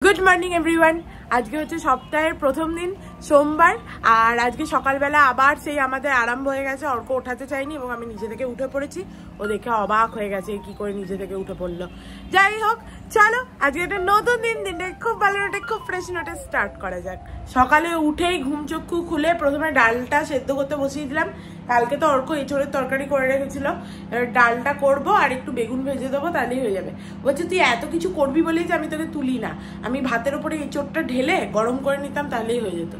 Good morning everyone. আজকে হচ্ছে সপ্তাহের প্রথম দিন, সোমবার। আর আজকে সকালবেলা আবার সেই আমাদের আরম্ভ হয়ে গেছে। অর্ক ওঠাতে চাইনি এবং আমি নিজে থেকে উঠে পড়েছি। ও দেখে অবাক হয়ে গেছে কি করে নিজে থেকে উঠে পড়লো। যাই হোক, চলো আজকে একটা নতুন দিনটা খুব ভালো নোটে, খুব ফ্রেশ নোটে স্টার্ট করা যাক। সকালে উঠেই ঘুম চক্ষু খুলে প্রথমে ডালটা সেদ্ধ করতে বসিয়ে দিলাম। কালকে তো অর্ক এঁচোড়ের তরকারি করে রেখেছিল, এবার ডালটা করবো আর একটু বেগুন ভেজে দেবো, তাহলেই হয়ে যাবে। বলছে তুই এত কিছু করবি বলেই যে আমি তোকে তুলি না, আমি ভাতের উপরে এঁচোড়টা ঢেলে গরম করে নিতাম, তাহলেই হয়ে যেত।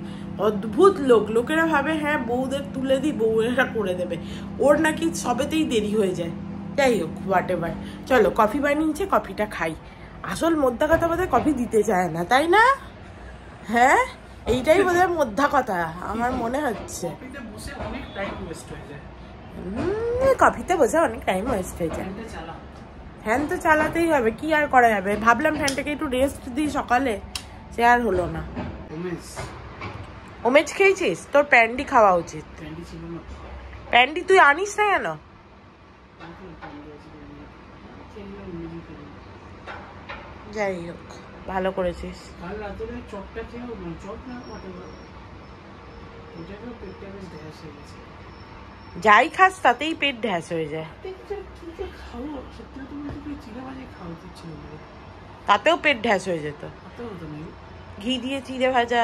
অদ্ভুত লোকেরা ভাবে হ্যাঁ বউদের তুলে দিই, বউয়েরা করে দেবে। ওর নাকি সবেতেই দেরি হয়ে যায়। যাই হোক, হোয়াট এভার। চলো কফি বানিয়েছে, কফিটা খাই। আসল মোদ্দা কথা বোধহয় কফি দিতে চায় না, তাই না? হ্যাঁ, এইটাই বোধহয় মোদ্দা কথা আমার মনে হচ্ছে। কফিতে বসে অনেক টাইম ওয়েস্ট হয়ে যায়। ফ্যান তো চালাতেই হবে, কি আর করা যাবে। ভাবলাম ফ্যানটাকে একটু রেস্ট দিই সকালে, সে আর হলো না। ওমেজ খেয়েছিস? তোর প্যান্ডি খাওয়া উচিত। প্যান্ডি তুই আনিস না কেন? যাই হোক, ভালো করেছিস। যাই খাস তাতেই পেট ঢ্যাস হয়ে যায়। তাতেও পেট ঢ্যাস হয়ে যেত। ঘি দিয়ে চিড়ে ভাজা,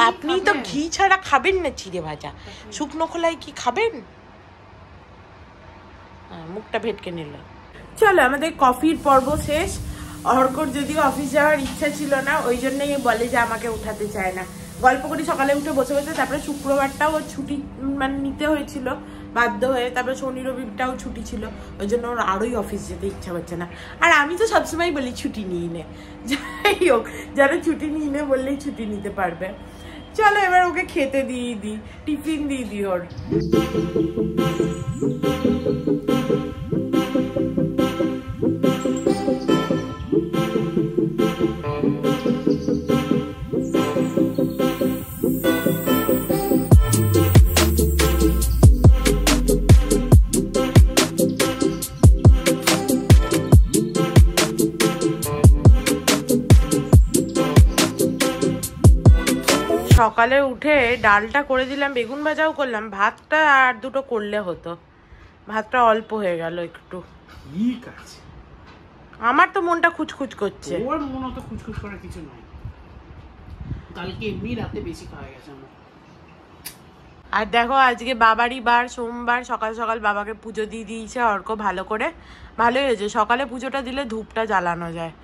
আপনি তো ঘি ছাড়া খাবেন না চিড়ে ভাজা। শুকনো খোলায় কি খাবেন? মুখটা ভেটকে নিল। চলো, আমাদের কফির পর্ব শেষ। অর্কর যদিও অফিস যাওয়ার ইচ্ছা ছিল না, ওই জন্যই বলে যে আমাকে উঠাতে চায় না। গল্প করি সকালে উঠে বসে বসে। তারপরে শুক্রবারটাও ছুটি মানে নিতে হয়েছিল বাধ্য হয়ে। তারপরে শনি রবিটাও ছুটি ছিল, ওই জন্য ওর আরোই অফিস যেতে ইচ্ছা হচ্ছে না। আর আমি তো সবসময় বলি ছুটি নিয়ে নে। যাই হোক, যারা ছুটি নিয়ে নে বললেই ছুটি নিতে পারবে। চলো এবার ওকে খেতে দিয়ে দিই, টিফিন দিয়ে দিই ওর। সকালে উঠে ডালটা করে দিলাম, বেগুন ভাজাও করলাম, ভাতটা আর দুটো করলে হতো। ভাতটা অল্প হয়ে গেল একটু। ঠিক আছে, আমার তো মনটা খুচখুচ করছে। ওর মন অত খুচখুচ করার কিছু নয়, কালকে এমনি রাতে বেশি খাওয়া গেছে আমার। আর দেখো, আজকে বাবারই বার, সোমবার। সকাল সকাল বাবাকে পুজো দিয়ে দিয়েছে অর্ক ভালো করে। ভালোই হয়েছে, সকালে পুজোটা দিলে ধূপটা জ্বালানো যায়।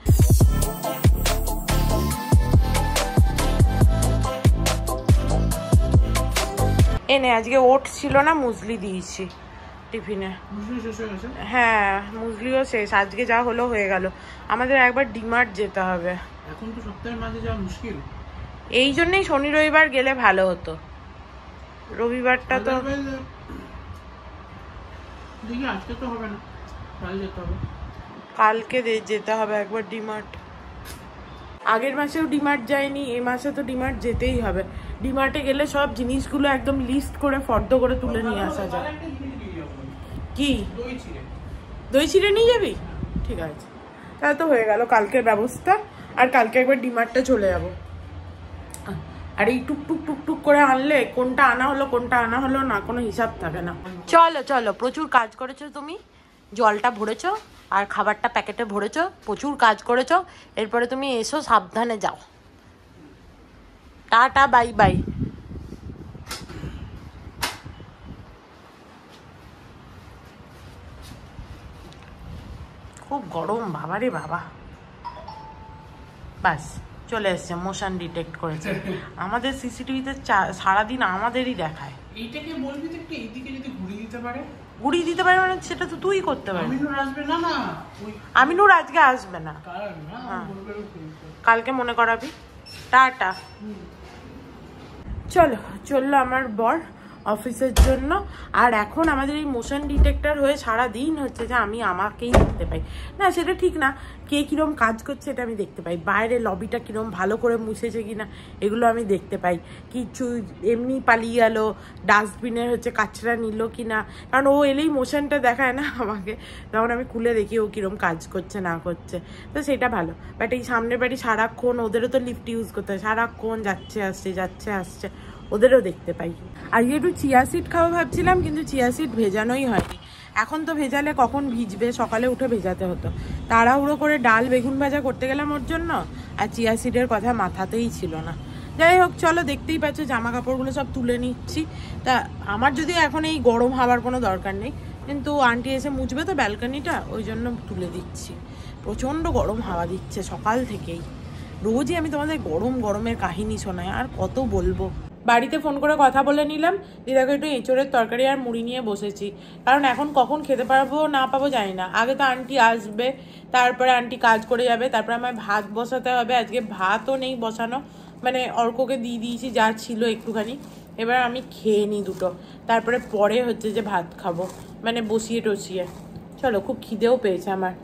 এনে আজকে ওট ছিল না, মুসলি দিয়েছি টিফিনে। হ্যাঁ, মুসলিও শেষ। আজকে যা হলো হয়ে গেল। আমাদের একবার ডিমার্ট যেতে হবে। এখন তো সপ্তাহের মাঝে যাওয়া মুশকিল, এই জন্যই শনি রবিবার গেলে ভালো হতো। রবিবারটা তো দেখি, আজকে তো হবে না, কাল যেতে হবে। কালকে যেতে হবে একবার ডিমার্ট। আগের মাসেও ডিমার্ট যায়নি, এ মাসে তো ডিমার্ট যেতেই হবে। ডিমার্টে গেলে সব জিনিসগুলো একদম লিস্ট করে ফর্দ করে তুলে নিয়ে আসা যায়। কি দই চিড়ে নিয়ে যাবি? ঠিক আছে, তাহলে তো হয়ে গেল কালকের ব্যবস্থা। আর কালকে একবার ডিমার্টে চলে যাব। আর এই টুকটুক টুকটুক করে আনলে কোনটা আনা হলো কোনটা আনা হলো না কোনো হিসাব থাকে না। চলো চলো, প্রচুর কাজ করেছো তুমি। জলটা ভরেছো আর খাবারটা প্যাকেটে ভরেছো, প্রচুর কাজ করেছো। এরপরে তুমি এসো, সাবধানে যাও। Tata, bye bye. খুব গরম বাবারে বাবা। বাস চলে এসছে, মোশন ডিটেক্ট করেছে। আমাদের সিসিটিভিতে সারাদিন আমাদেরই দেখায়। এইটাকে বলবি তো একটু এইদিকে যদি ঘুরিয়ে দিতে পারে। ঘুরিয়ে দিতে পারে মানে সেটা তো তুই করতে পারবি। আমিনুর আসবে না। না, আমিনুর আজকে আসবে না, কালকে মনে করাবি। টাটা। চলো, চললো আমার বর অফিসের জন্য। আর এখন আমাদের এই মোশন ডিটেক্টর হয়ে সারা দিন হচ্ছে যে আমি আমাকেই দেখতে পাই না, সেটা ঠিক না। কে কিরম কাজ করছে এটা আমি দেখতে পাই, বাইরে লবিটা কিরম ভালো করে মুছেছে কিনা এগুলো আমি দেখতে পাই। কিছু এমনি পালিয়ে গেল, ডাস্টবিনের হচ্ছে কাচরা নিল কিনা, কারণ ও এলেই মোশনটা দেখায় না আমাকে, তখন আমি খুলে দেখি ও কিরম কাজ করছে না করছে, তো সেটা ভালো। বাট এই সামনের বাড়ি সারাক্ষণ ওদেরও তো লিফট ইউজ করতে হয়, সারাক্ষণ যাচ্ছে আসছে, ওদেরও দেখতে পাই। আজকে একটু চিয়া সিড খাওয়া ভাবছিলাম, কিন্তু চিয়া সিড ভেজানোই হয়নি। এখন তো ভেজালে কখন ভিজবে, সকালে উঠে ভেজাতে হতো, তাড়াহুড়ো করে ডাল বেগুন ভাজা করতে গেলাম ওর জন্য, আর চিয়া সিডের কথা মাথাতেই ছিল না। যাই হোক চলো, দেখতেই পাচ্ছ জামা কাপড়গুলো সব তুলে নিচ্ছি। তা আমার যদি এখন এই গরম হওয়ার কোনো দরকার নেই, কিন্তু আন্টি এসে মুছবে তো ব্যালকনিটা, ওই জন্য তুলে দিচ্ছি। প্রচণ্ড গরম হাওয়া দিচ্ছে সকাল থেকেই, রোজই আমি তোমাদের গরমের কাহিনী শোনাই, আর কত বলবো। বাড়িতে ফোন করে কথা বলে নিলাম, দিদাকে একটু এঁচোড়ের তরকারি আর মুড়ি নিয়ে বসেছি, কারণ এখন কখন খেতে পারবো না পাবো জানি না। আগে তো আন্টি আসবে, তারপরে আন্টি কাজ করে যাবে, তারপরে আমায় ভাত বসাতে হবে। আজকে ভাতও নেই বসানো, মানে অর্ককে দিয়ে দিয়েছি যা ছিল একটুখানি, এবার আমি খেয়ে নিই দুটো, তারপরে পরে হচ্ছে যে ভাত খাবো, মানে বসিয়ে টসিয়ে। চলো, খুব খিদেও পেয়েছে আমার।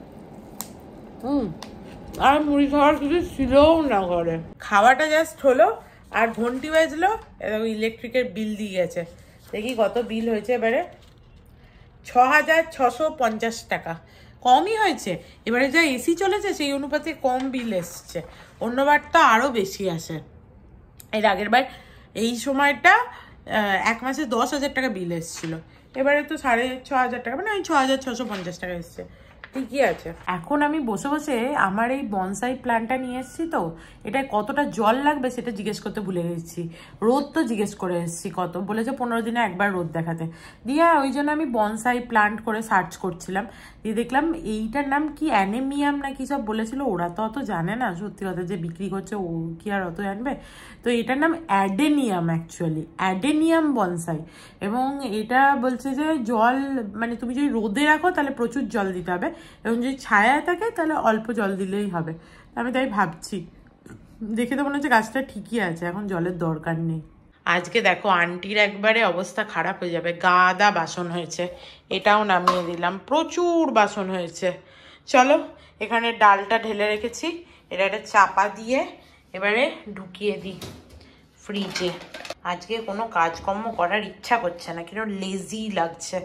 আর মুড়ি খাওয়ার কিছু ছিলও না ঘরে, খাওয়াটা জাস্ট হলো আর ঘন্টি বাজলো, ইলেকট্রিকের বিল দিয়ে গেছে। দেখি কত বিল হয়েছে এবারে, 6,650 টাকা, কমই হয়েছে। এবারে যা এসি চলেছে সেই অনুপাতে কম বিল এসছে, অন্যবার তো আরও বেশি আসে। এর আগের বার এই সময়টা 1 মাসে 10,000 টাকা বিল এসছিল, এবারে তো 6,500 টাকা, মানে 6,650 টাকা এসছে, ঠিকই আছে। এখন আমি বসে বসে আমার এই বনসাই প্ল্যান্টটা নিয়ে এসেছি, তো এটায় কতটা জল লাগবে সেটা জিজ্ঞেস করতে ভুলে গেছি। রোদ তো জিজ্ঞেস করে এসেছি, কত বলেছে 15 দিনে একবার রোদ দেখাতে দিয়ে, ওই জন্য আমি বনসাই প্ল্যান্ট করে সার্চ করছিলাম, দিয়ে দেখলাম এইটার নাম কি অ্যানেমিয়াম না কি সব বলেছিল। ওরা তো অত জানে না, সত্যি কথা, যে বিক্রি করছে ও কি আর অত জানবে। তো এটার নাম অ্যাডেনিয়াম, অ্যাকচুয়ালি অ্যাডেনিয়াম বনসাই। এবং এটা বলছে যে জল, মানে তুমি যদি রোদে রাখো তাহলে প্রচুর জল দিতে হবে, এবং যদি ছায়া থাকে তাহলে অল্প জল দিলেই হবে। আমি তাই ভাবছি, দেখে তো মনে হচ্ছে গাছটা ঠিকই আছে, এখন জলের দরকার নেই। আজকে দেখো আন্টির একবারে অবস্থা খারাপ হয়ে যাবে, গাদা বাসন হয়েছে, এটাও নামিয়ে দিলাম, প্রচুর বাসন হয়েছে। চলো, এখানে ডালটা ঢেলে রেখেছি, এটা একটা চাপা দিয়ে এবারে ঢুকিয়ে দিই ফ্রিজে। আজকে কোনো কাজকর্ম করার ইচ্ছা করছে না, কিন্তু লেজি লাগছে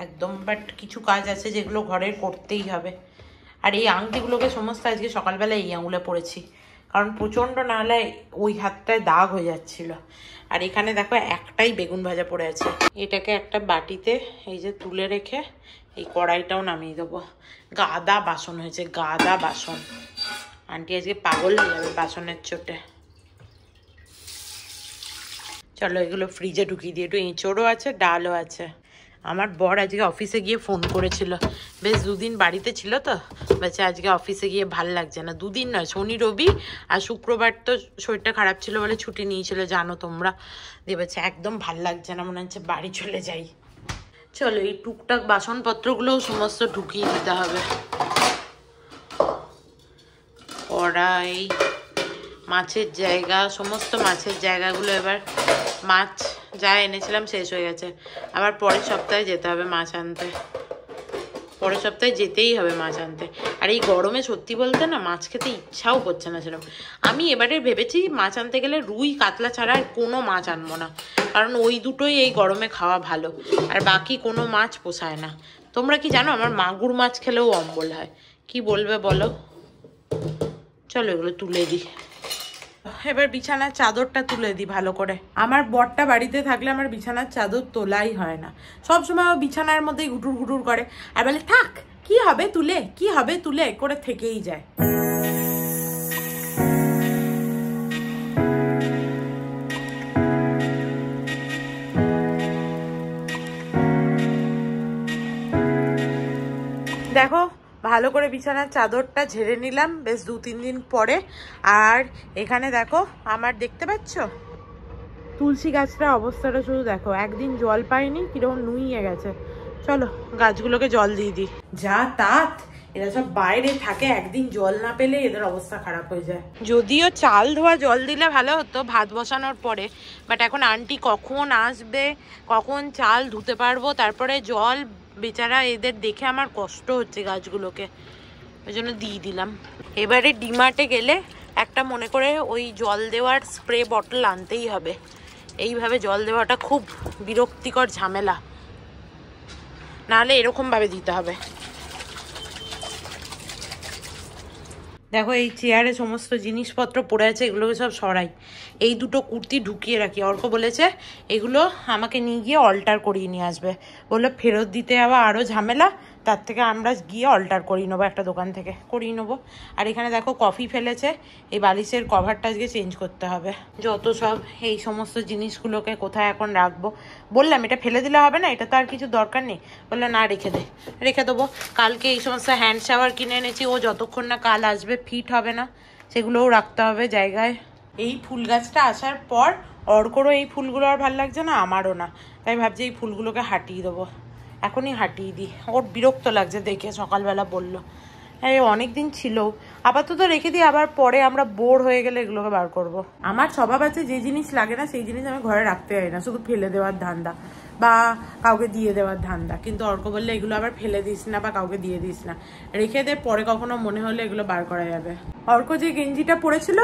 একদম, বাট কিছু কাজ আছে যেগুলো ঘরের করতেই হবে। আর এই আংটিগুলোকে সমস্ত আজকে সকালবেলা এই আঙুলে পড়েছি, কারণ প্রচণ্ড নাহলে ওই হাতটায় দাগ হয়ে যাচ্ছিল। আর এখানে দেখো একটাই বেগুন ভাজা পড়ে আছে, এটাকে একটা বাটিতে এই যে তুলে রেখে এই কড়াইটাও নামিয়ে দেবো। গাদা বাসন হয়েছে, গাদা বাসন, আন্টি আজকে পাগল হয়ে যাবে বাসনের চোটে। চলো এগুলো ফ্রিজে ঢুকিয়ে দিয়ে, একটু এঁচোড়ও আছে ডালও আছে। আমার বর আজকে অফিসে গিয়ে ফোন করেছিল, বেশ 2 দিন বাড়িতে ছিল তো, বলছে আজকে অফিসে গিয়ে ভাল লাগছে না। 2 দিন নয়, শনি রবি আর শুক্রবার তো শরীরটা খারাপ ছিল বলে ছুটি নিয়েছিল, জানো তোমরা। দিয়ে বলছে একদম ভাল লাগছে না, মনে হচ্ছে বাড়ি চলে যাই। চলো এই টুকটাক বাসনপত্রগুলোও সমস্ত ঢুকিয়ে দিতে হবে। কড়াই, মাছের জায়গা, সমস্ত মাছের জায়গাগুলো, এবার মাছ যা এনেছিলাম শেষ হয়ে গেছে, আবার পরের সপ্তাহে যেতে হবে মাছ আনতে, পরের সপ্তাহে যেতেই হবে মাছ আনতে। আর এই গরমে সত্যি বলতে না মাছ খেতে ইচ্ছাও করছে না সেরকম। আমি এবারে ভেবেছি মাছ আনতে গেলে রুই কাতলা ছাড়া আর কোনো মাছ আনবো না, কারণ ওই দুটোই এই গরমে খাওয়া ভালো, আর বাকি কোনো মাছ পোষায় না। তোমরা কি জানো আমার মাগুর মাছ খেলেও অম্বল হয়, কি বলবে বলো। চলো এগুলো তুলে দিই, এবার বিছানার চাদরটা তুলে দিই ভালো করে। আমার বরটা বাড়িতে থাকলে আমার বিছানার চাদর তোলাই হয় না, সবসময় ও বিছানার মধ্যেই ঘুটুর ঘুটুর করে, আর বলে থাক কি হবে তুলে, কি হবে তুলে করে থেকেই যায়। দেখো ভালো করে বিছানার চাদরটা ঝেড়ে নিলাম বেশ 2-3 দিন পরে। আর এখানে দেখো আমার, দেখতে পাচ্ছ তুলসী গাছটার অবস্থাটা শুধু দেখো, একদিন জল পাইনি কিরকম নুইয়ে গেছে। চলো গাছগুলোকে জল দিয়ে দিই। যা তাত, এরা সব বাইরে থাকে, একদিন জল না পেলে এদের অবস্থা খারাপ হয়ে যায়। যদিও চাল ধোয়া জল দিলে ভালো হতো ভাত বসানোর পরে, বাট এখন আন্টি কখন আসবে, কখন চাল ধুতে পারবো, তারপরে জল, বেচারা এদের দেখে আমার কষ্ট হচ্ছে গাছগুলোকে। ওই জন্য দিয়ে দিলাম। এবারে ডিমার্টে গেলে একটা মনে করে ওই জল দেওয়ার স্প্রে বটল আনতেই হবে। এইভাবে জল দেওয়াটা খুব বিরক্তিকর ঝামেলা, নাহলে এরকমভাবে দিতে হবে। দেখো এই চেয়ারে সমস্ত জিনিসপত্র পড়ে আছে, এগুলোকে সব সরাই। এই দুটো কুর্তি ঢুকিয়ে রাখি। অর্ক বলেছে এগুলো আমাকে নিয়ে গিয়ে অল্টার করিয়ে নিয়ে আসবে, বললো ফেরত দিতে আবার আরও ঝামেলা, তার থেকে আমরা গিয়ে অল্টার করিয়ে নেবো, একটা দোকান থেকে করিয়ে নেবো। আর এখানে দেখো কফি ফেলেছে, এই বালিশের কভারটা আজকে চেঞ্জ করতে হবে। যত সব এই সমস্ত জিনিসগুলোকে কোথায় এখন রাখবো, বললাম এটা ফেলে দিলে হবে না, এটা তো আর কিছু দরকার নেই। বললো না রেখে দে, রেখে দেবো। কালকে এই সমস্ত হ্যান্ড শাওয়ার কিনে এনেছি, ও যতক্ষণ না কাল আসবে ফিট হবে না, সেগুলোও রাখতে হবে জায়গায়। এই ফুল গাছটা আসার পর অর্করও এই ফুলগুলো আর ভালো লাগছে না, আমারও না, তাই ভাবছি এই ফুলগুলোকে হাঁটিয়ে দেবো। এখনই হাঁটিয়ে দিই, ওর বিরক্ত লাগছে দেখে, সকালবেলা বললো। হ্যাঁ অনেক দিন ছিল, আপাতত রেখে দিই, আবার পরে আমরা বোর হয়ে গেলে এগুলোকে বার করব। আমার স্বভাব আছে যে জিনিস লাগে না সেই জিনিস আমি ঘরে রাখতে পারি না, শুধু ফেলে দেওয়ার ধান্দা বা কাউকে দিয়ে দেওয়ার ধান্দা। কিন্তু অর্ক বললে এগুলো আবার ফেলে দিস না বা কাউকে দিয়ে দিস না, রেখে দে, পরে কখনো মনে হলে এগুলো বার করা যাবে। অর্ক যে গেঞ্জিটা পরেছিল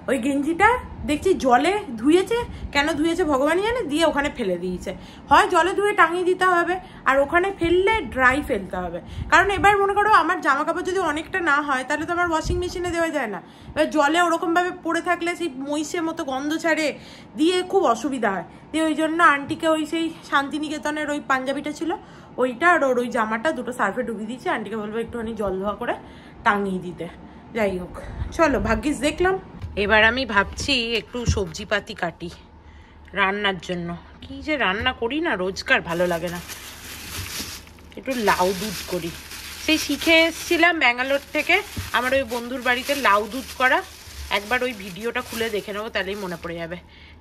ওই গেঞ্জিটা দেখছি জলে ধুয়েছে, কেন ধুয়েছে ভগবানই জানে, দিয়ে ওখানে ফেলে দিয়েছে। হয় জলে ধুয়ে টাঙিয়ে দিতে হবে, আর ওখানে ফেললে ড্রাই ফেলতে হবে। কারণ এবার মনে করো আমার জামা কাপড় যদি অনেকটা না হয় তাহলে তো আমার ওয়াশিং মেশিনে দেওয়া যায় না, এবার জলে ওরকমভাবে পড়ে থাকলে সেই মহিষের মতো গন্ধ ছাড়ে, দিয়ে খুব অসুবিধা হয়। দিয়ে ওই জন্য আন্টিকে ওই সেই শান্তিনিকেতনের ওই পাঞ্জাবিটা ছিল ওইটা আর ওর ওই জামাটা দুটো সার্ফে ডুবিয়ে দিয়েছি, আন্টিকে বলবো একটুখানি জল ধোয়া করে টাঙিয়ে দিতে। যাই হোক চলো, ভাগ্যিস দেখলাম। এবার আমি ভাবছি একটু সবজিপাতি কাটি রান্নার জন্য। কি যে রান্না করি না রোজকার, ভালো লাগে না। একটু লাউ দুধ করি, সেই শিখে এসেছিলাম ব্যাঙ্গালোর থেকে, আমার ওই বন্ধুর বাড়িতে লাউ দুধ করা। একবার ওই ভিডিওটা খুলে দেখে নেবো, তাহলেই মনে পড়ে যাবে।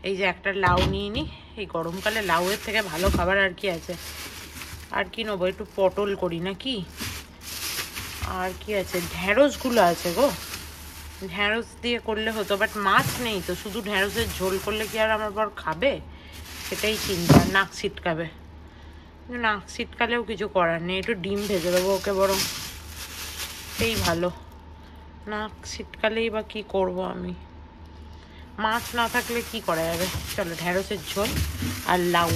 এই যে একটা লাউ নিয়ে নিই, এই গরমকালে লাউয়ের থেকে ভালো খাবার আর কি আছে। আর কি নেবো, একটু পটল করি নাকি, আর কি আছে, ঢ্যাঁড়সগুলো আছে গো, ঢ্যাঁড়স দিয়ে করলে হতো, বাট মাছ নেই তো, শুধু ঢ্যাঁড়সের ঝোল করলে কি আর আমার বর খাবে, সেটাই চিন্তা, নাক ছিটকাবে। নাক ছিটকালেও কিছু করার নেই, একটু ডিম ভেজে দেবো ওকে বরং, সেই ভালো। নাক ছিটকালেই বা কি করব আমি, মাছ না থাকলে কি করা যাবে। চলো ঢ্যাঁড়সের ঝোল আর লাউ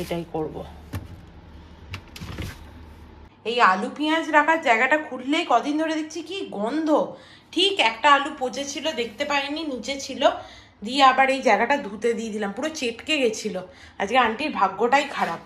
এটাই করব। এই আলু পেঁয়াজ রাখার জায়গাটা খুললেই কদিন ধরে দেখছি কি গন্ধ। ঠিক একটা আলু পচে ছিল, দেখতে পাইনি, নিচে ছিল, দিয়ে আবার এই জায়গাটা ধুতে দিয়ে দিলাম, পুরো চেটকে গেছিল। আজকে আন্টির ভাগ্যটাই খারাপ।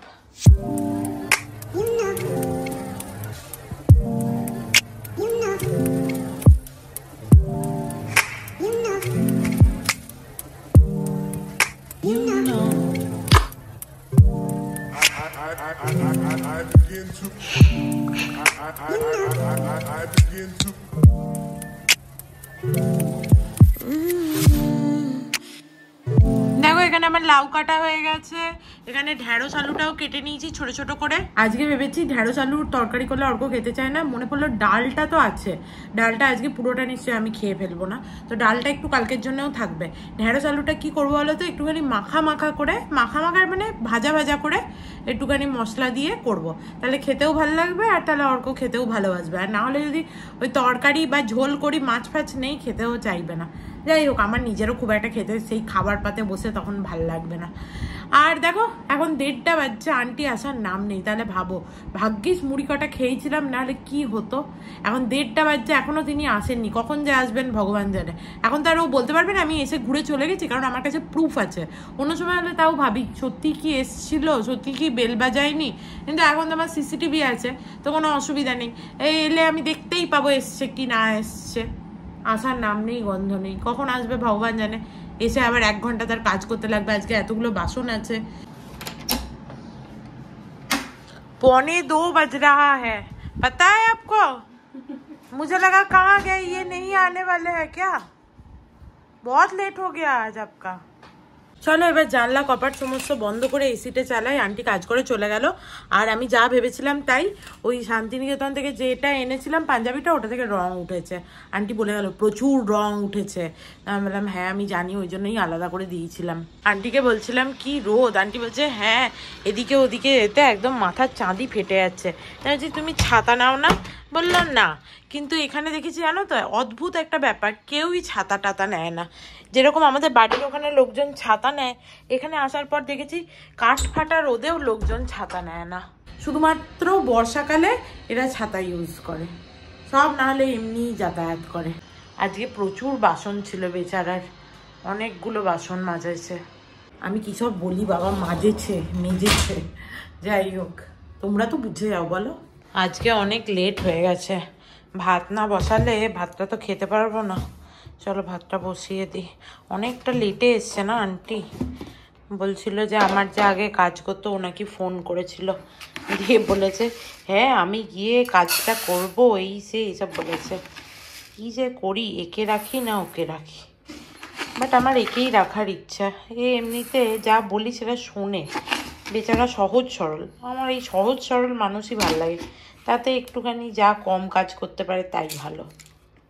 দেখো এখানে আমার লাউ কাটা হয়ে গেছে, এখানে ঢ্যাঁড়স আলুটাও কেটে নিয়েছি ছোট ছোট করে। আজকে ভেবেছি ঢ্যাঁড়স আলুর তরকারি করলে অর্ক খেতে চায় না, মনে পড়লো ডালটা তো আছে, ডালটা আজকে পুরোটা নিশ্চয়ই আমি খেয়ে ফেলবো না, তো ডালটা একটু কালকের জন্যও থাকবে। ঢ্যাঁড়স আলুটা কি করবো বলো তো, একটুখানি মাখা মাখা করে, মাখা মাখা মানে ভাজা ভাজা করে একটুখানি মশলা দিয়ে করব, তাহলে খেতেও ভালো লাগবে, আর তাহলে অর্ক খেতেও ভালোবাসবে। আর না হলে যদি ওই তরকারি বা ঝোল করি, মাছ ফাছ নেই, খেতেও চাইবে না। যাই হোক, আমার নিজেরও খুব একটা খেতে সেই খাবার পাতে বসে তখন ভাল লাগবে না। আর দেখো এখন 1:30 বাজছে, আন্টি আসার নাম নেই, তাহলে ভাবো, ভাগ্যিস মুড়ি কটা খেয়েছিলাম, নাহলে কি হতো। এখন 1:30 বাজছে, এখনো তিনি আসেননি, কখন যে আসবেন ভগবান জানে। এখন তো আর ও বলতে পারবেন আমি এসে ঘুরে চলে গেছি, কারণ আমার কাছে প্রুফ আছে। অন্য সময় হলে তাও ভাবি সত্যি কি এসছিল, সত্যি কি বেল বাজায়নি, কিন্তু এখন তো আমার সিসিটিভি আছে, তো কোনো অসুবিধা নেই, এই এলে আমি দেখতেই পাবো এসছে কি না এসছে। আসার নাম নেই, গন্ধ নেই, কখন আসবে ভগবান জানে। এসে আবার 1 ঘন্টা তার কাজ করতে লাগবে, আজকে এতগুলো বাসন আছে। 1:45 बज रहा है, पता है आपको? मुझे लगा कहाँ गए, ये नहीं आने वाले हैं क्या? बहुत लेट हो गया आज आपका। চলো এবার জানলা কপাট সমস্ত বন্ধ করে এসিটা চালাই, আন্টি কাজ করে চলে গেল। আর আমি যা ভেবেছিলাম তাই, ওই শান্তিনিকেতন থেকে যেটা এনেছিলাম পাঞ্জাবিটা, ওটা থেকে রং উঠেছে। আন্টি বলে গেল প্রচুর রং উঠেছে, আমি বললাম হ্যাঁ আমি জানি, ওই জন্যই আলাদা করে দিয়েছিলাম। আন্টিকে বলছিলাম কি রোদ, আন্টি বলছে হ্যাঁ এদিকে ওদিকে যেতে একদম মাথার চাঁদি ফেটে যাচ্ছে। বলছি তুমি ছাতা নাও না, বললাম না, কিন্তু এখানে দেখেছি জানো তো অদ্ভুত একটা ব্যাপার, কেউই ছাতা টাতা নেয় না। যেরকম আমাদের বাড়ির ওখানে লোকজন ছাতা নেয়, এখানে আসার পর দেখেছি কাঠ ফাটা রোদেও লোকজন ছাতা নেয় না, শুধুমাত্র বর্ষাকালে এরা ছাতা ইউজ করে, সব না হলে এমনি যাতায়াত করে। আজকে প্রচুর বাসন ছিল বেচারার, অনেকগুলো বাসন মাজেছে। আমি কি সব বলি বাবা, মাজেছে মেজেছে, যাই হোক তোমরা তো বুঝে যাও বলো। আজকে অনেক লেট হয়ে গেছে, ভাত না বসালে ভাতটা তো খেতে পারবো না। চলো ভাতটা বসিয়ে দিই। অনেকটা লেটে এসছে না আন্টি, বলছিল যে আমার যে আগে কাজ করতো ও নাকি ফোন করেছিল, দিয়ে বলেছে হ্যাঁ আমি গিয়ে কাজটা করব, এই সে এইসব বলেছে। কী যে করি, একে রাখি না ওকে রাখি, বাট আমার একেই রাখার ইচ্ছা। এ এমনিতে যা বলি সেটা শোনে, বেচারা সহজ সরল। আমার এই সহজ সরল মানুষই ভালো লাগে, তাতে একটুখানি যা কম কাজ করতে পারে তাই ভালো।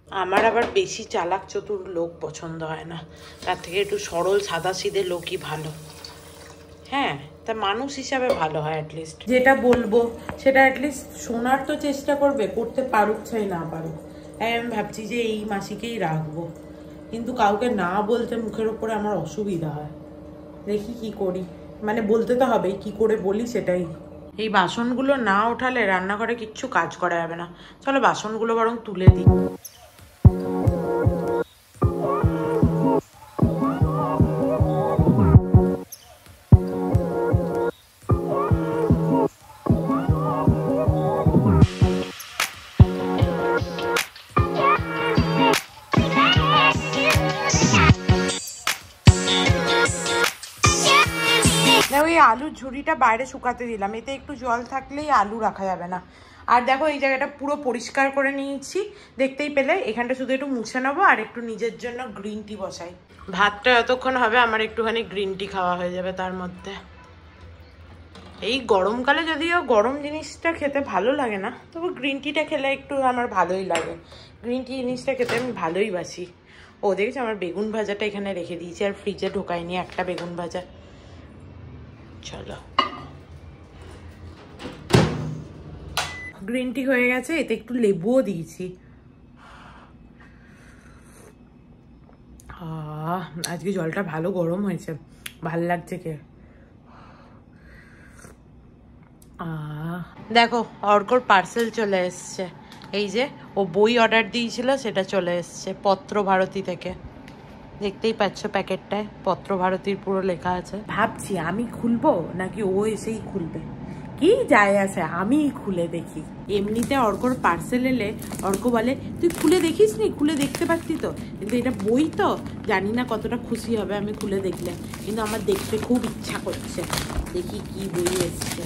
আমার আবার বেশি চালাক চতুর লোক পছন্দ হয় না, তার থেকে একটু সরল সাদাসিধে লোকই ভালো। হ্যাঁ, তা মানুষ হিসাবে ভালো হয়, অ্যাটলিস্ট যেটা বলবো সেটা অ্যাটলিস্ট শোনার তো চেষ্টা করবে, করতে পারুক চাই না পারুক। আমি ভাবছি যে এই মাসিকেই রাখবো, কিন্তু কাউকে না বলতে মুখের ওপরে আমার অসুবিধা হয়, দেখি কি করি। মানে বলতে তো হবেই, কি করে বলি সেটাই। এই বাসনগুলো না ওঠালে রান্নাঘরে কিচ্ছু কাজ করা যাবে না। চলো বাসনগুলো বরং তুলে দিই। ওই আলুর ঝুড়িটা বাইরে শুকাতে দিলাম, এতে একটু জল থাকলেই আলু রাখা যাবে না। আর দেখো এই জায়গাটা পুরো পরিষ্কার করে নিয়েছি, দেখতেই পেলে। এখানটা শুধু একটু মুছে নেবো আর একটু নিজের জন্য গ্রিন টি বসাই। ভাতটা যতক্ষণ হবে আমার একটুখানি গ্রিন টি খাওয়া হয়ে যাবে তার মধ্যে। এই গরমকালে যদিও গরম জিনিসটা খেতে ভালো লাগে না, তবে গ্রিন টিটা খেলে একটু আমার ভালোই লাগে। গ্রিন টি জিনিসটা খেতে আমি ভালোই বাসি। ও দেখেছি আমার বেগুন ভাজাটা এখানে রেখে দিয়েছি, আর ফ্রিজে ঢোকাইনি একটা বেগুন ভাজা। চলো গ্রিন টি হয়ে গেছে, এতে একটু লেবুও দিয়েছি। আজকে জলটা ভালো গরম হয়েছে, ভাল লাগছে কে। দেখো অর্কর পার্সেল চলে এসছে, এই যে ও বই অর্ডার দিয়েছিল সেটা চলে এসছে পত্রভারতী থেকে। দেখতেই পাচ্ছ প্যাকেটটায় পত্রভারতীর পুরো লেখা আছে। ভাবছি আমি খুলবো নাকি ও এসেই খুলবে, কি যায় আসে, আমি খুলে দেখি। এমনিতে অর্কর পার্সেল এলে অর্ক বলে তুই খুলে দেখিস নি, খুলে দেখতে পারতি তো, কিন্তু এটা বই তো জানি না কতটা খুশি হবে আমি খুলে দেখলে, কিন্তু আমার দেখতে খুব ইচ্ছা করছে। দেখি কি বই এসছে।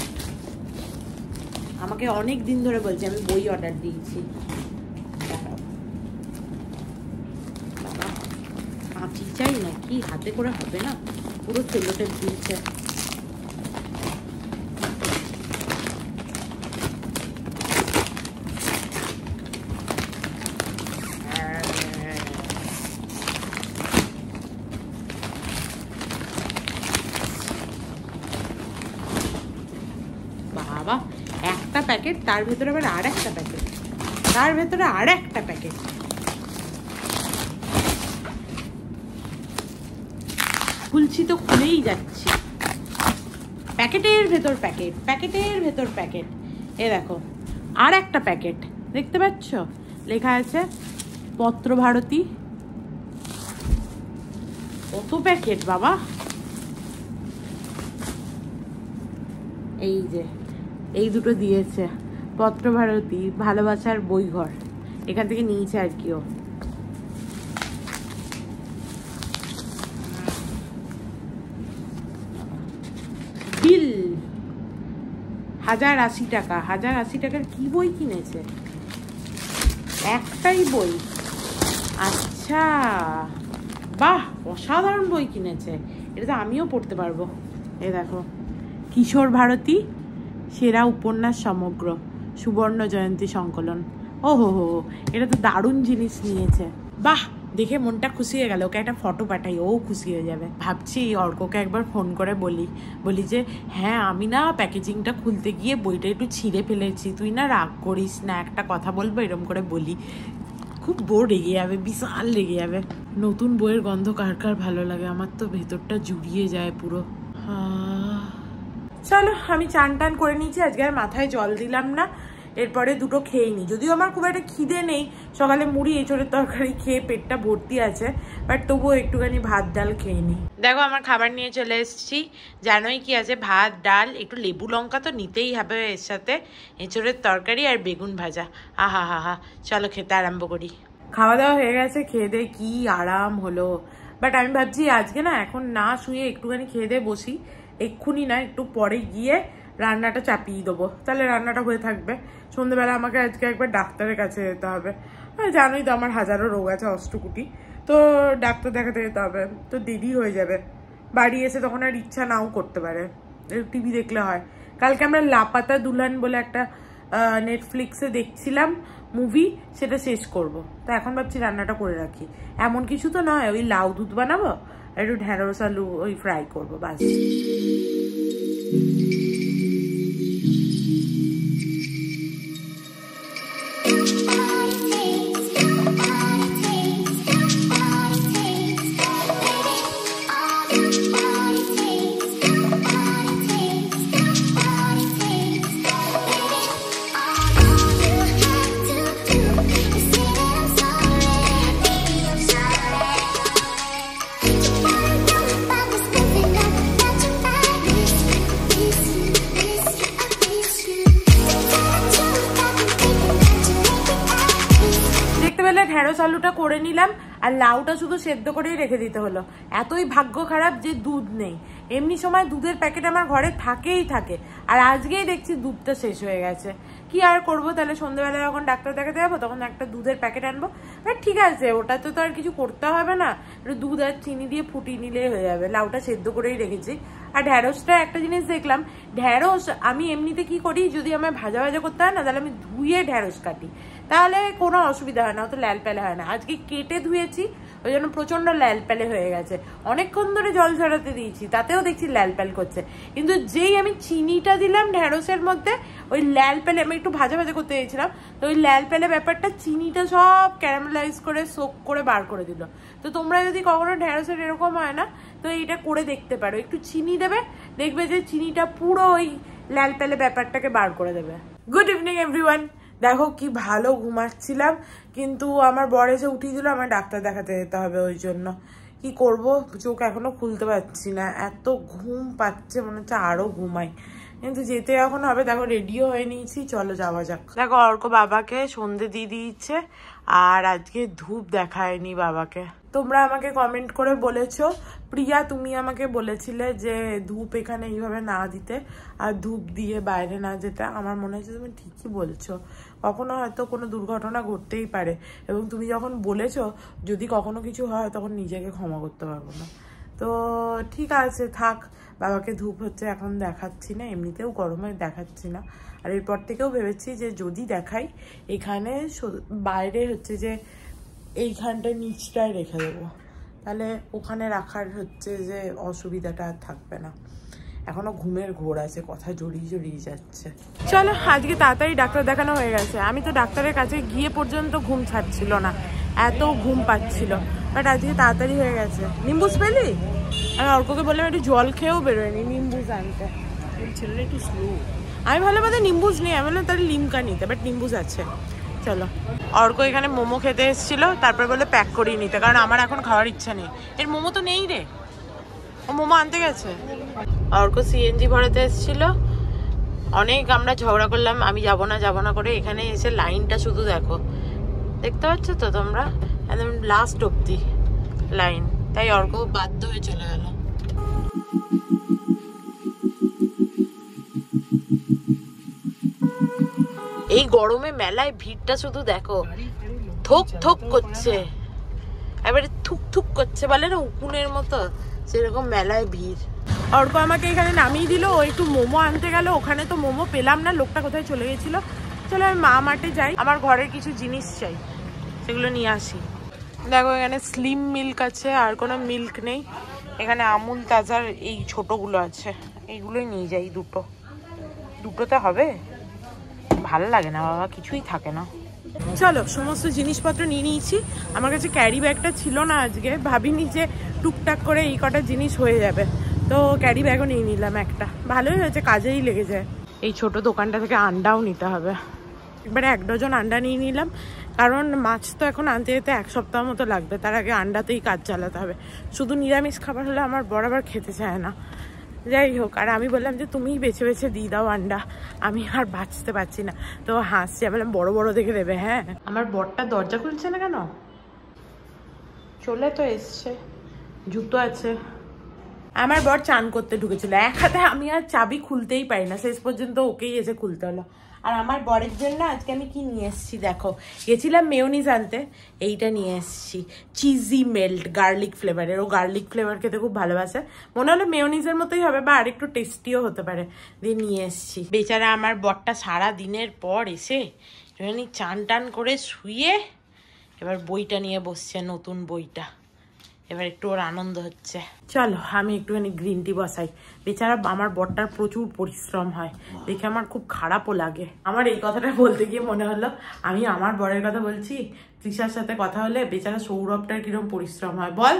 আমাকে অনেক দিন ধরে বলছে আমি বই অর্ডার দিয়েছি। কাঁচি চাই না কি, হাতে করে হবে না, পুরো সেলোটেপ দিয়েছে। বাবা একটা প্যাকেট, তার ভেতরে আবার আর একটা প্যাকেট, তার ভেতরে আর একটা প্যাকেট। খুলছি তো খুলেই যাচ্ছি, প্যাকেটের ভেতর প্যাকেট, প্যাকেটের ভেতর প্যাকেট। এ দেখো আর একটা প্যাকেট, দেখতে পাচ্ছ লেখা আছে পত্রভারতী। কত প্যাকেট বাবা। এই যে এই দুটো দিয়েছে পত্রভারতী ভালোবাসার বইঘর, এখান থেকে নিয়েছে আর কি ও। বিল 1080 টাকা। 1080 টাকার কি বই কিনেছে? একটাই বই। আচ্ছা বাহ, অসাধারণ বই কিনেছে, এটা তো আমিও পড়তে পারবো। এই দেখো কিশোর ভারতী সেরা উপন্যাস সমগ্র সুবর্ণ জয়ন্তী সংকলন। ও হো হো, এটা তো দারুণ জিনিস নিয়েছে। বাহ দেখে মনটা খুশি হয়ে গেল। ওকে একটা ফটো পাঠাই, ও খুশি হয়ে যাবে। ভাবছি অর্ককে একবার ফোন করে বলি যে হ্যাঁ আমি না প্যাকেজিংটা খুলতে গিয়ে বইটা একটু ছিঁড়ে ফেলেছি, তুই না রাগ করিস না, একটা কথা বলবো, এরকম করে বলি। খুব বোর রেগে যাবে, বিশাল রেগে যাবে। নতুন বইয়ের গন্ধ কার কার ভালো লাগে? আমার তো ভেতরটা জুড়িয়ে যায় পুরো। চলো আমি চান টান করে নিয়েছি, আজকে আর মাথায় জল দিলাম না। এরপরে দুটো খেয়ে নিই, যদিও আমার খুব একটা খিদে নেই, সকালে মুড়ি এঁচড়ের তরকারি খেয়ে পেটটা ভর্তি আছে, বাট তবুও একটুখানি ভাত ডাল খেয়ে নিই। দেখো আমার খাবার নিয়ে চলে এসেছি, জানোই কি আছে, ভাত ডাল, একটু লেবু লঙ্কা তো নিতেই হবে এর সাথে, এঁচড়ের তরকারি আর বেগুন ভাজা। আহা হা হা, চলো খেতে আরম্ভ করি। খাওয়া দাওয়া হয়ে গেছে, খেয়ে দিয়ে কি আরাম হলো। বাট আমি ভাবছি আজকে না এখন না শুয়ে একটুখানি খেয়ে দিয়ে বসি, এক্ষুনি না একটু পরে গিয়ে রান্নাটা চাপিয়ে দেবো, তাহলে রান্নাটা হয়ে থাকবে। সন্ধ্যেবেলা আমাকে আজকে একবার ডাক্তারের কাছে যেতে হবে, জানোই তো আমার হাজারো রোগ আছে অষ্টকুটি, তো ডাক্তার দেখাতে যেতে হবে, তো দেরি হয়ে যাবে। বাড়ি এসে তখন আর ইচ্ছা নাও করতে পারে, টিভি দেখলে হয়। কালকে আমরা লাপাতা দুলহান বলে একটা নেটফ্লিক্সে দেখছিলাম মুভি, সেটা শেষ করব, তো এখন ভাবছি রান্নাটা করে রাখি। এমন কিছু তো নয়, ওই লাউ দুধ বানাবো, একটু ঢেঁড়স আলু ওই ফ্রাই করবো, বাস। ঢেঁড়স আলুটা করে নিলাম, আর লাউটা শুধু সেদ্ধ করেই রেখে দিতে হলো। এতই ভাগ্য খারাপ যে দুধ নেই, এমনি সময় দুধের প্যাকেট আমার ঘরে থাকেই থাকে, আর আজকেই দেখছি দুধটা শেষ হয়ে গেছে। কি আর করবো, তাহলে সন্ধ্যাবেলা যখন ডাক্তার দেখাতে যাবো তখন একটা দুধের প্যাকেট আনবো। ঠিক আছে, ওটাতে তো আর কিছু করতে হবে না, একটু দুধ আর চিনি দিয়ে ফুটিয়ে নিলেই হয়ে যাবে। লাউটা সেদ্ধ করেই রেখেছি। আর ঢ্যাঁড়সটা একটা জিনিস দেখলাম, ঢ্যাঁড়স আমি এমনিতে কি করি, যদি আমার ভাজা ভাজা করতে হয় না, তাহলে আমি ধুয়ে ঢ্যাঁড়স কাটি, তাহলে কোনো অসুবিধা হয় না, অত ল্যাল প্যালে হয় না। আজকে কেটে ধুয়েছি, ওই জন্য প্রচন্ড ল্যাল প্যালে হয়ে গেছে। অনেকক্ষণ ধরে জল ঝরাতে দিয়েছি, তাতেও দেখছি ল্যাল প্যাল করছে। কিন্তু যেই আমি চিনিটা দিলাম ঢ্যাঁড়সের মধ্যে, ওই ল্যাল প্যালে, আমি একটু ভাজা ভাজা করতে চেয়েছিলাম, তো ওই ল্যাল প্যালে ব্যাপারটা চিনিটা সব ক্যারামেলাইজ করে সোক করে বার করে দিল। তো তোমরা যদি কখনো ঢ্যাঁড়সের এরকম হয় না, তো এইটা করে দেখতে পারো, একটু চিনি দেবে, দেখবে যে চিনিটা পুরো ওই ল্যাল প্যালে ব্যাপারটাকে বার করে দেবে। Good evening everyone. দেখো কি ভালো ঘুমাচ্ছিলাম, কিন্তু আমার বর এসে উঠিয়ে দিল, আমার ডাক্তার দেখাতে যেতে হবে, ওই জন্য কি করব, চোখ এখনো খুলতে পারছি না, এত ঘুম পাচ্ছে, মনে হচ্ছে আরো ঘুমাই, কিন্তু যেতে এখন হবে। দেখো রেডিও হয়ে নিয়েছি, চলো যাওয়া যাক। দেখো অর্ক বাবাকে সন্ধে দিয়ে দিয়েছে, আর আজকে ধূপ দেখায়নি বাবাকে। তোমরা আমাকে কমেন্ট করে বলেছো, প্রিয়া তুমি আমাকে বলেছিলে যে ধূপ এখানে এইভাবে না দিতে, আর ধূপ দিয়ে বাইরে না যেতে। আমার মনে হচ্ছে তুমি ঠিকই বলছো, কখনো হয়তো কোনো দুর্ঘটনা ঘটতেই পারে, এবং তুমি যখন বলেছো যদি কখনো কিছু হয় তখন নিজেকে ক্ষমা করতে পারবো না। তো ঠিক আছে থাক, বাবাকে ধূপ হচ্ছে এখন দেখাচ্ছি না, এমনিতেও গরমে দেখাচ্ছি না। আর এরপর থেকেও ভেবেছি যে যদি দেখাই, এখানে বাইরে হচ্ছে যে এইখানটায় নিচটায় রেখে দেবো, তাহলে ওখানে রাখার হচ্ছে যে অসুবিধাটা আর থাকবে না। এখনো ঘুমের ঘোর আছে, কথা জড়িয়ে জড়িয়ে যাচ্ছে। চলো আজকে তাড়াতাড়ি ডাক্তার দেখানো হয়ে গেছে। আমি তো ডাক্তারের কাছে গিয়ে পর্যন্ত ঘুম ছাড়ছিল না, এত ঘুম পাচ্ছিল, বাট আজকে তাড়াতাড়ি হয়ে গেছে। নিম্বুস পেলি? আমি অর্ককে বললাম একটু জল খেয়েও বেরোয়নি, নিম্বুস আনতে। ছেলেটা একটু স্লো। আমি ভালো মতো নিম্বুস নিই, আমি বললাম তাহলে লিমকা নিতে, বাট নিম্বুস আছে। চলো, অর্ক এখানে মোমো খেতে এসেছিল, তারপরে বলে প্যাক করিয়ে নিতে, কারণ আমার এখন খাওয়ার ইচ্ছা নেই। এর মোমো তো নেই রে, ও মোমো আনতে গেছে। অর্ক সিএনজি ভরাতে এসেছিল, অনেক আমরা ঝগড়া করলাম, আমি যাবো না করে, এখানে এসে লাইনটা শুধু দেখো, দেখতে পাচ্ছ তো তোমরা, একদম লাস্ট অব্দি লাইন, তাই অর্ক বাধ্য হয়ে চলে গেল। এই গরমে মেলায় ভিড়টা শুধু দেখো, থোক থোক করছে, এবারে থুক থুক করছে বলে না উকুনের মতো, সেরকম মেলায় ভিড়। অর্ক আমাকে এখানে নামিয়ে দিল, ও একটু মোমো আনতে গেল, ওখানে তো মোমো পেলাম না, লোকটা কোথায় চলে গেছিল। চলো আমি মা মার্টে যাই, আমার ঘরের কিছু জিনিস চাই, সেগুলো নিয়ে আসি। দেখো এখানে স্লিম মিল্ক আছে, আর কোনো মিল্ক নেই। এখানে আমুল তাজার এই ছোটগুলো আছে, এইগুলোই নিয়ে যাই। দুটোতে হবে? ভালো লাগে না বাবা, কিছুই থাকে না। চলো সমস্ত জিনিসপত্র নিয়ে নিয়েছি। আমার কাছে ক্যারি ব্যাগটা ছিল না আজকে, ভাবিনি যে টুকটাক করে এই কটা জিনিস হয়ে যাবে, তো ক্যারি ব্যাগও নিয়ে নিলাম একটা। ভালোই হয়েছে, কাজেই লেগে যায়। এই ছোট দোকানটা থেকে আন্ডাও নিতে হবে, একবারে 1 ডজন আন্ডা নিয়ে নিলাম, কারণ মাছ তো এখন আনতে যেতে 1 সপ্তাহ মতো লাগবে, তার আগে আন্ডাতেই কাজ চালাতে হবে। শুধু নিরামিষ খাবার হলে আমার বরাবর খেতে চায় না। যাই হোক, আর আমি বললাম যে তুমিই বেছে বেছে দিয়ে দাও আন্ডা, আমি আর বাঁচতে পারছি না। তো হাসছে, বললাম বড় বড় দেখে দেবে। হ্যাঁ, আমার বরটা দরজা খুলছে না কেন? চলে তো এসছে, জুতো আছে। আমার বর চান করতে ঢুকেছিল, এক হাতে আমি আর চাবি খুলতেই পারি না, শেষ পর্যন্ত ওকেই এসে খুলতে হলো। আর আমার বরের জন্য আজকে আমি কি নিয়ে এসেছি দেখো, গেছিলাম মেয়োনিজ আনতে, এইটা নিয়ে এসেছি চিজি মেল্ট গার্লিক ফ্লেভারের। ও গার্লিক ফ্লেভার খেতে খুব ভালোবাসে, মনে হলো মেয়োনিজের মতোই হবে বা আর একটু টেস্টিও হতে পারে, দিয়ে নিয়ে এসেছি। বেচারা আমার বরটা সারা দিনের পর এসে চান টান করে শুয়ে এবার বইটা নিয়ে বসছে, নতুন বইটা। এবার একটু ওর আনন্দ হচ্ছে। চলো আমি একটুখানি গ্রিন টি বসাই। বেচারা আমার বরটার প্রচুর পরিশ্রম হয়, দেখে আমার খুব খারাপও লাগে। আমার এই কথাটা বলতে গিয়ে মনে হলো আমি আমার বরের কথা বলছি, তৃষার সাথে কথা হলে বেচারা সৌরভটার কিরকম পরিশ্রম হয় বল,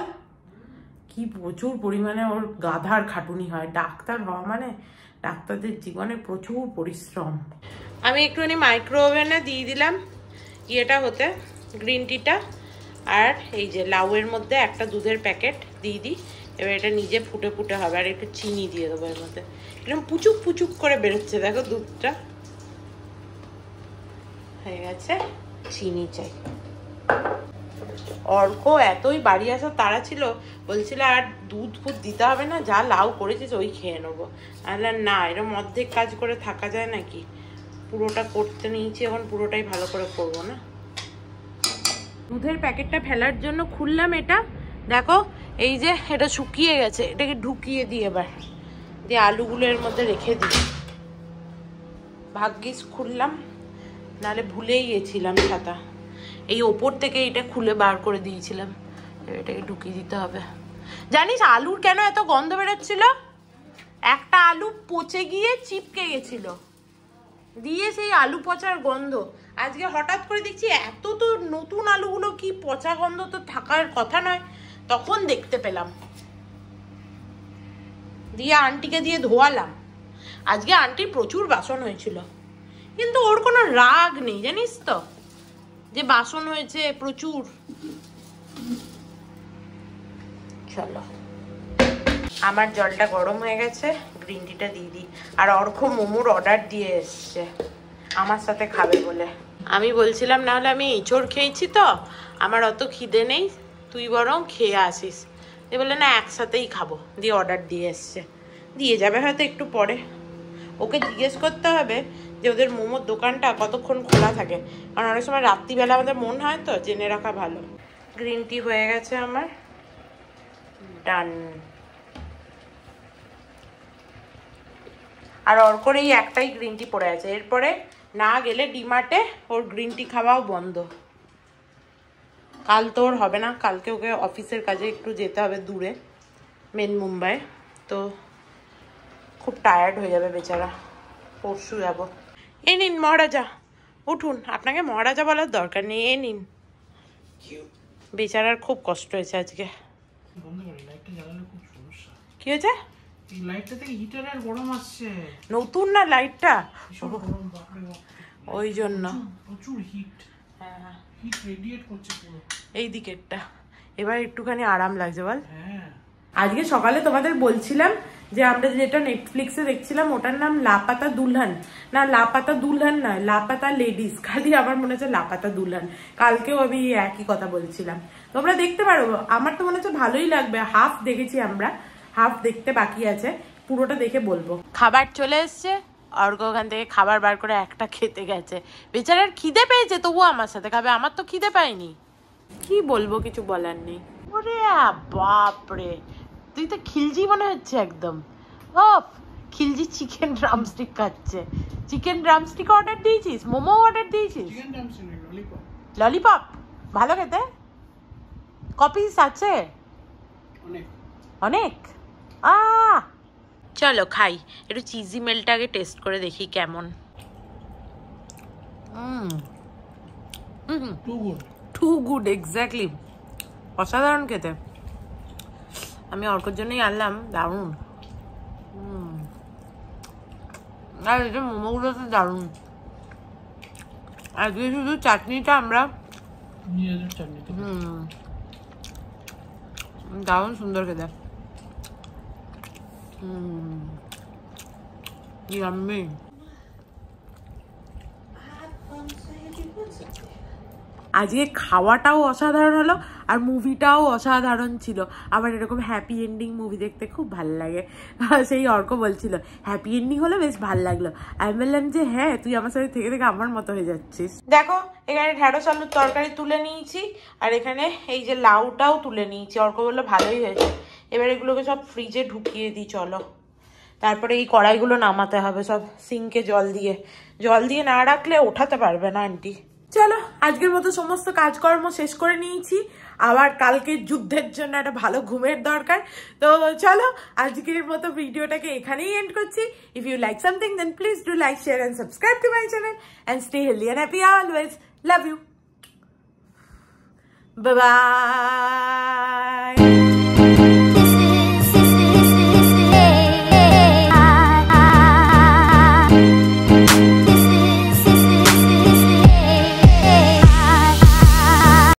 কি প্রচুর পরিমাণে ওর গাধার খাটুনি হয়। ডাক্তার হওয়া মানে ডাক্তারদের জীবনে প্রচুর পরিশ্রম। আমি একটুখানি মাইক্রো ওভেনে দিয়ে দিলাম ইয়েটা হতে, গ্রিন টিটা। আর এই যে লাউয়ের মধ্যে একটা দুধের প্যাকেট দিয়ে দিই। এবার এটা নিজে ফুটে ফুটে হবে, আর একটু চিনি দিয়ে দেবো এর মধ্যে। এরকম পুচুক পুচুক করে বেরোচ্ছে দেখো দুধটা, হয়ে গেছে। চিনি চাই। অর্ক এতই বাড়ি আসার তারা ছিল, বলছিল আর দুধ ফুধ দিতে হবে না, যা লাউ করেছিস ওই খেয়ে নেবো। আর না, এরকম অর্ধেক কাজ করে থাকা যায় নাকি, পুরোটা করতে নিয়েছি, এখন পুরোটাই ভালো করে করবো না। দুধের প্যাকেটটা ফেলার জন্য খুললাম এটা, দেখো এই যে এটা শুকিয়ে গেছে, এটাকে ঢুকিয়ে দিই এবার, দিয়ে আলুগুলো এর মধ্যে রেখে দিই। ভাগ্যিস খুললাম, নাহলে ভুলেই গেছিলাম ছাতা। এই ওপর থেকে এটা খুলে বার করে দিয়েছিলাম, এটাকে ঢুকিয়ে দিতে হবে। জানিস আলুর কেন এত গন্ধ বেরোচ্ছিল? একটা আলু পচে গিয়ে চিপকে গেছিল, দিয়ে সেই আলু পচার গন্ধ। আজকে হঠাৎ করে দেখছি এত তো নতুন আলুগুলো, কি পচা গন্ধ তো থাকার কথা নয়, তখন দেখতে পেলাম, দিয়ে আন্টিকে দিয়ে ধোয়ালাম। আজকে আন্টির প্রচুর বাসন হয়েছিল, কিন্তু ওর কোনো রাগ নেই জানিস তো, যে বাসন হয়েছে প্রচুর। চলো আমার জলটা গরম হয়ে গেছে, গ্রিন টিটা দিয়ে দিই। আর অর্ক মোমোর অর্ডার দিয়ে এসছে আমার সাথে খাবে বলে। আমি বলছিলাম না হলে আমি এঁচড় খেয়েছি তো, আমার অত খিদে নেই, তুই বরং খেয়ে আসিস। দিয়ে বললে না একসাথেই খাবো, দিয়ে অর্ডার দিয়ে এসছে। দিয়ে যাবে হয়তো একটু পরে। ওকে জিজ্ঞেস করতে হবে যে ওদের মোমোর দোকানটা কতক্ষণ খোলা থাকে, কারণ অনেক সময় রাত্রিবেলা আমাদের মন হয় তো, জেনে রাখা ভালো। গ্রিন টি হয়ে গেছে আমার, ডান। আর অর্কর এই একটাই গ্রিন টি পড়ে আছে, এরপরে না গেলে ডিমার্টে ওর গ্রিন টি খাওয়াও বন্ধ। কাল তো ওর হবে না, কালকে ওকে অফিসের কাজে একটু যেতে হবে দূরে, মেন মুম্বাই, তো খুব টায়ার্ড হয়ে যাবে বেচারা। পরশু যাবো। এ নিন মহারাজা, উঠুন, আপনাকে মহারাজা বলার দরকার নেই, এ নিন। বেচারার খুব কষ্ট হয়েছে আজকে। কি হয়েছে? নতুন না লাইটটা, ওই জন্য এই দিকেরটা এবার একটুখানি আরাম লাগছে বল। আজকে সকালে তোমাদের বলছিলাম যে আমরা যেটা নেটফ্লিক্সে দেখছিলাম ওটার নাম লাপাতা দুলহান, না লাপাতা দুলহান নয়, লাপাতা লেডিস, খালি আমার মনে হচ্ছে লাপাতা দুলহান। কালকেও আমি একই কথা বলছিলাম, তোমরা দেখতে পারো। আমার তো মনে হচ্ছে ভালোই লাগবে, হাফ দেখেছি আমরা, হাফ দেখতে বাকি আছে, পুরোটা দেখে বলবো। খাবার চলে এসছে, অর্ক ওখান থেকে খাবার বার করে একটা খেতে গেছে। বেচারার খিদে পেয়েছে, তবুও আমার সাথে খাবে, আমার তো খিদে পাইনি। কি বলবো, কিছু বলার নেই। ওরে বাপরে, তুই তো খিলজি মনে হচ্ছে একদম। ওফ, খিলজি চিকেন ড্রামস্টিক খাচ্ছে। চিকেন ড্রামস্টিক অর্ডার দিয়েছিস? মোমো অর্ডার দিয়েছিস? ললিপপ ভালো খেতে? কপিস আছে অনেক। চলো খাই, একটু চিজি মেলটা আগে টেস্ট করে দেখি কেমন। টু গুড, এক্স্যাক্টলি, অসাধারণ খেতে। আমি অর্কর জন্যই আনলাম, দারুণ। আর এটা মোমোগুলো তো দারুণ। আজকে শুধু চাটনিটা আমরা দারুণ সুন্দর খেতে। ইয়াম্মি। আজকে খাওয়াটাও অসাধারণ হলো আর মুভিটাও অসাধারণ ছিল। আমার এরকম হ্যাপি এন্ডিং মুভি দেখতে খুব ভালো লাগে। সেই অর্ক বলছিল হ্যাপি এন্ডিং হলে বেশ ভালো লাগলো। আমি বললাম যে হ্যাঁ, তুই আমার সাথে থেকে থেকে আমার মতো হয়ে যাচ্ছিস। দেখো এখানে ঢেঁড়স আলুর তরকারি তুলে নিয়েছি আর এখানে এই যে লাউটাও তুলে নিয়েছি। অর্ক বললো ভালোই হয়েছে। এবার এগুলোকে সব ফ্রিজে ঢুকিয়ে দিই চলো। তারপরে এই কড়াইগুলো নামাতে হবে সব সিঙ্কে জল দিয়ে না রাখলে ওঠাতে পারবে না আন্টি। চলো আজকের মতো সমস্ত কাজকর্ম শেষ করে নিয়েছি। আবার কালকে যুদ্ধের জন্য একটা ভালো ঘুমের দরকার। তো চলো আজকের মতো ভিডিওটাকে এখানেই এন্ড করছি। If you like something then please do like, share and subscribe to my channel and stay healthy and happy always. Love you, bye by.